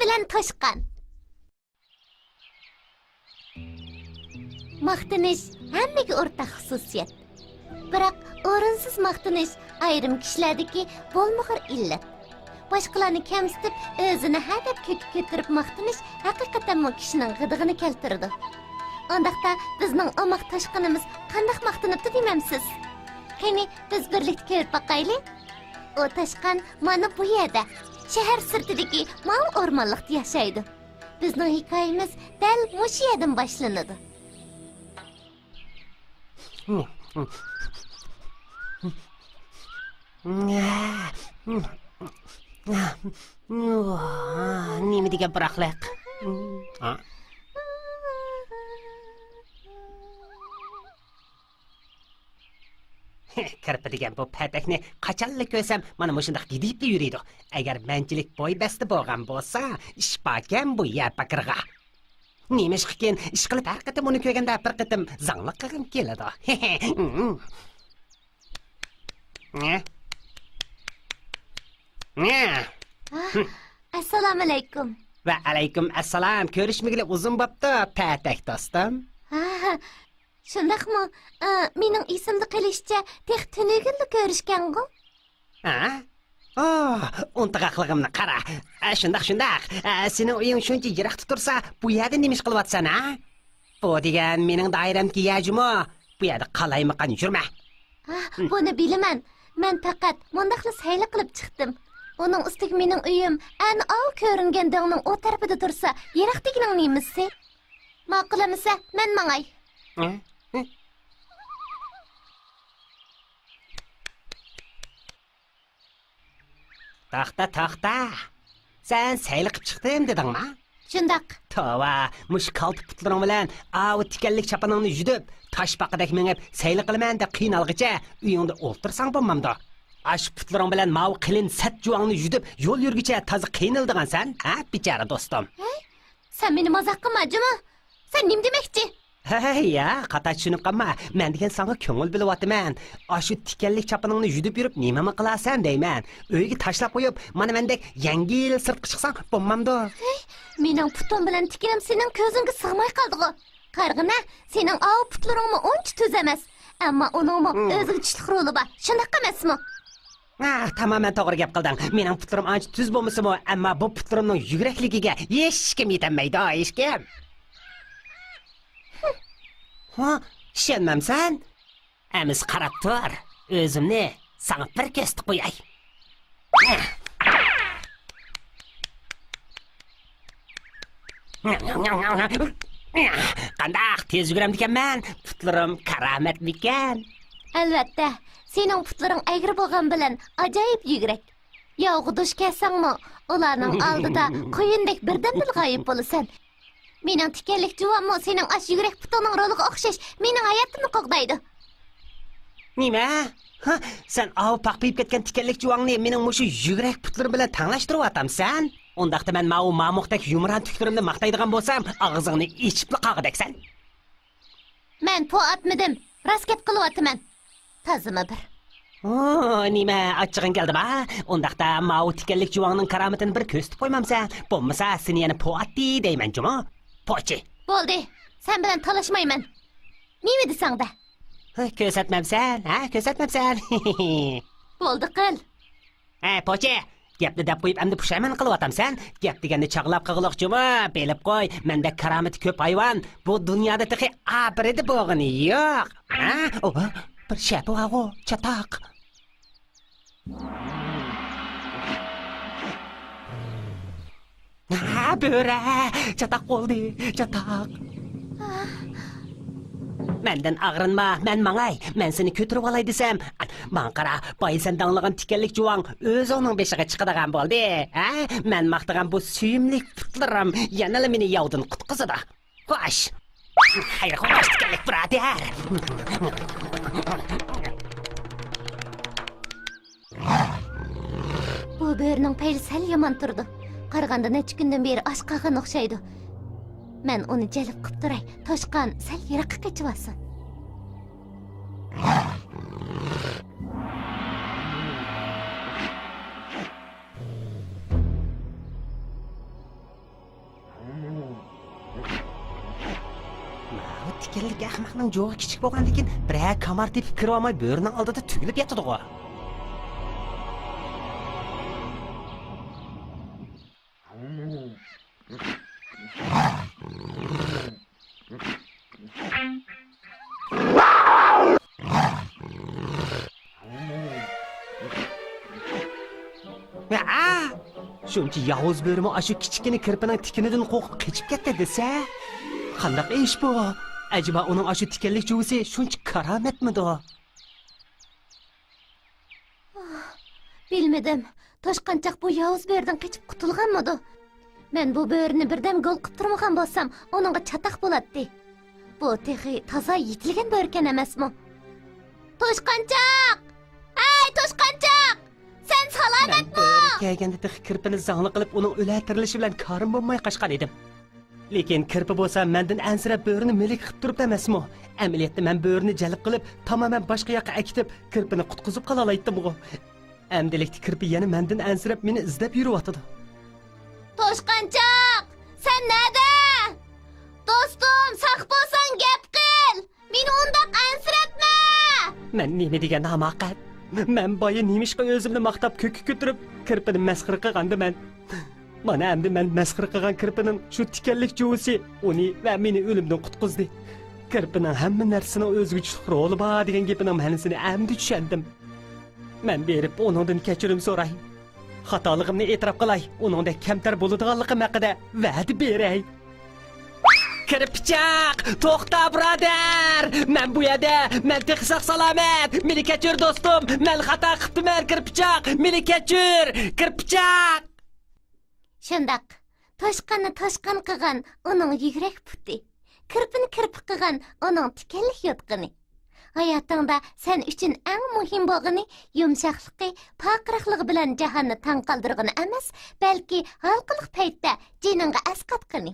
bilan Toshqon. Maqtanish hammaga o'rtaq xususiyat. Biroq o'rinsiz maqtanish ayrim kishilardagi bo'lmag'ir illat. Boshqalarni kamsitib, o'zini hadab ko'tarib maqtanish haqiqatan bu kishining g'idig'ini keltiradi. Ondaqda bizning omaq Toshqonimiz qanday maqtanibdi demamsiz? Qani biz birlikda ko'rib boqaylik. O Toshqon mana bu yerda, shahar sirtidagi mal o'rmonlikda yashaydi. Bizning hikoyamiz dal mush yerdan boshlanadi. Nima degan biroqliq? Kirpi degan bu patakni qachonlik ko'rsam mana mushundaq gidibli yuriydi. Agar manchilik bo'y basti bo'lgan bo'lsa, ish bakan bu yapakirga. Nima ish qilgan? Ish qilib har qatam uni ko'rganda bir qatam zanglik qilgim keladi. Assalomu alaykum. Va alaykum assalom. Ko'rishmagili uzun bo'pti, patak do'stim. Shundaqmi? Mening esimda qilishcha tex tunigilni ko'rishgan-ku. Untaqaqligimni qara. Shundaq. Sening uying shuncha yiroqda tursa, bu yerda nima ish qilyapsan, ha? Bu degan mening doiramga yajmo. Bu yerda qalaymiqan yurma. Buni bilaman. Men faqat mundaqla sayli qilib chiqdim. Uning ustiga mening uyim an ol ko'ringan dongning o tarafida tursa, yiroqdagining nimasi? Ma'qulamisa, men mangay. Taxta. Sen sayli qilib chiqdim dedingmi? Shundaq. Tova, mush kaltı putlaring bilan o tikanlik chapaningni yudib, tosh paqadak mengib sayli qilaman deb qiynalg'icha uyingda o'ltirsang bo'lmamdi. Ash putlaring bilan mav qilin sat juvangni yudib, yo'l yurgicha toza qiynaldigansan, ha, bichara do'stim. Sen meni mazaq qilmadingmi? Sen nim demoqchi? Ya, qata tushunib qolma. Men degan senga ko'ngil bilyapman. Shu tikanlik chapaningni yudib yurib, nima qilasan deyman. Uyga tashlab qo'yib, mana mendek yangi yil sirtqa chiqsang bo'lmamdi. Mening putim bilan tikinim sening ko'zingga sig'may qoldi-ku. Qarg'ina, sening o putlaringmi uncha tuz emas, ammo uningmi o'ziga tushlik roli bor. Shunday emasmi? Tamamen to'g'ri gap qilding. Mening putlarim ancha tuz bo'lmasa-mu, ammo bu putlarimning yugrakligiga hech kim yetolmaydi, hech kim. Ishonmamsan? Amiz qarab tur. O'zimni sana bir ko'st qo'yay. Qandaq tez yuguram ekanman. Putlarim karamatmikan. Albatta, sening putlaring ayg'ir bo'lgan bilan ajoyib yugrak. Yog'i dush kelsangmi, ularning oldida qo'yindek birdan bir g'oyib bo'lasan. Mening tikanlik juvonmi sening ash yugrak putoning roliga o'xshash mening hayotimni qo'g'daydi. Nima? Sen av paqpayib ketgan tikanlik juvongni mening mushu yugrak putlarim bilan tanglashtiryapsan? Undaqda men ma'muqdek yumran tuklarimni maqtaydigan bo'lsam, og'zingni ichib qog'idaksan. Men po'atmidim, rost gap qilyapman. Tazima bir. Nima achchig'ing keldimi? Undaqda ma'u tikanlik juvongning karomatini bir ko'rsatib qo'ymamsan, bo'lmasa seni yana po'atdi deyman-juma. Pochi. Bo'ldi. Sen bilan talashmayman. Nima desang-da? Ko'rsatmamsan, ko'rsatmamsan. Bo'ldi qil. Pochi, gapni deb qo'yib endi pushaymon qilyapsan. Gap deganni chaqlab qig'liqchimi? Bilib qo'y, menda karomati ko'p hayvon. Bu dunyoda tehi abridi bo'g'ini yo'q. Bir shapu ag'o, chatoq. Bo'ra, chatoq bo'ldi, chatoq. Mendan ag'rinma, men mangay. Men seni ko'tirib olay desam, men qara, boysan danglagan tikanlik juvon o'z o'ning beshiga chiqadigan bo'ldi. Men maqtagan bu suyimlik putlarim yana meni yovdan qutqizadi. Xo'sh. Hayr, xo'sh tikanlik birodar. Bu bo'rining payli sal yomon turdi. Qaraganda necha kundan beri osh qilgan o'xshaydi. Men uni jalb qilib turay. Toshqon sal yiroqqa qochib olsin. tikanlik ahmoqning jo'g'i kichik bo'lganlikin bir kamar tepib kirib olmay bo'rining oldida tugilib yotadi-ku. Shuncha yovuz bo'rimi shu kichkina kirpining tikinidan qo'rqib qechib ketdi desa, qandaq ish bu? Acaba uning shu tikanlik jo'g'isi shuncha karomatmidi? Bilmedim. Toshqanchaq bu yovuz bo'rdan qochib qutulganmidi? Men bu bo'rini birdan gol qilib turmagan bo'lsam, uningga chataq bo'ladi. Bu texi toza yetilgan bo'rkan emasmi? Toshqanchaq! Ay, Toshqanchaq! Sen salomatmi? Kelganda tex kirpini zangli qilib uning o'latirilishi bilan korim bo'lmay qochgan edim. Lekin kirpi bo'lsa mendan ansirab bo'rini milik qilib turibdi emasmi? Amaliyotda men bo'rini jalb qilib, tamoman boshqa yoqqa akitib, kirpini qutqizib qola olaydim-ku. Amdilikda kirpi yana mendan ansirab meni izlab yuryapti. Toshqanchaq! Sen nerede? Dostum, saq bo'lsan gap qil. Meni undaq ansiratma. Men nima degan hamoqat? Men boya nemishqa o'zimni maqtab ko'kka ko'tarib, kirpini masxira qilganda men. Mana endi men masxira qilgan kirpining shu tikanlik jo'g'isi uni va meni o'limdan qutqizdi. Kirpining hamma narsani o'ziga tushib roli bor degan gapining ma'nosini endi tushundim. Men berib uningdan kechirim so'ray. Xatoligimni e'tirof qilay, uningda kamtar bo'ladiganligim haqida va'da beray. Kirpichaq, to'xta birodar. Men bu yerda, men texsaq salomat. Meni kechir do'stim, men xato qilibman kirpichaq. Meni kechir, kirpichaq. Shundaq. Toshqanni toshqan qilgan uning yurak puti. Kirpini kirpi qilgan uning tikanlik yotqini. Hayotingda sen uchun eng muhim bo'lgani yumshoqligi, paqiriqligi bilan jahonni tang qoldirgani emas, balki halqiliq paytda jiningga asqatqini.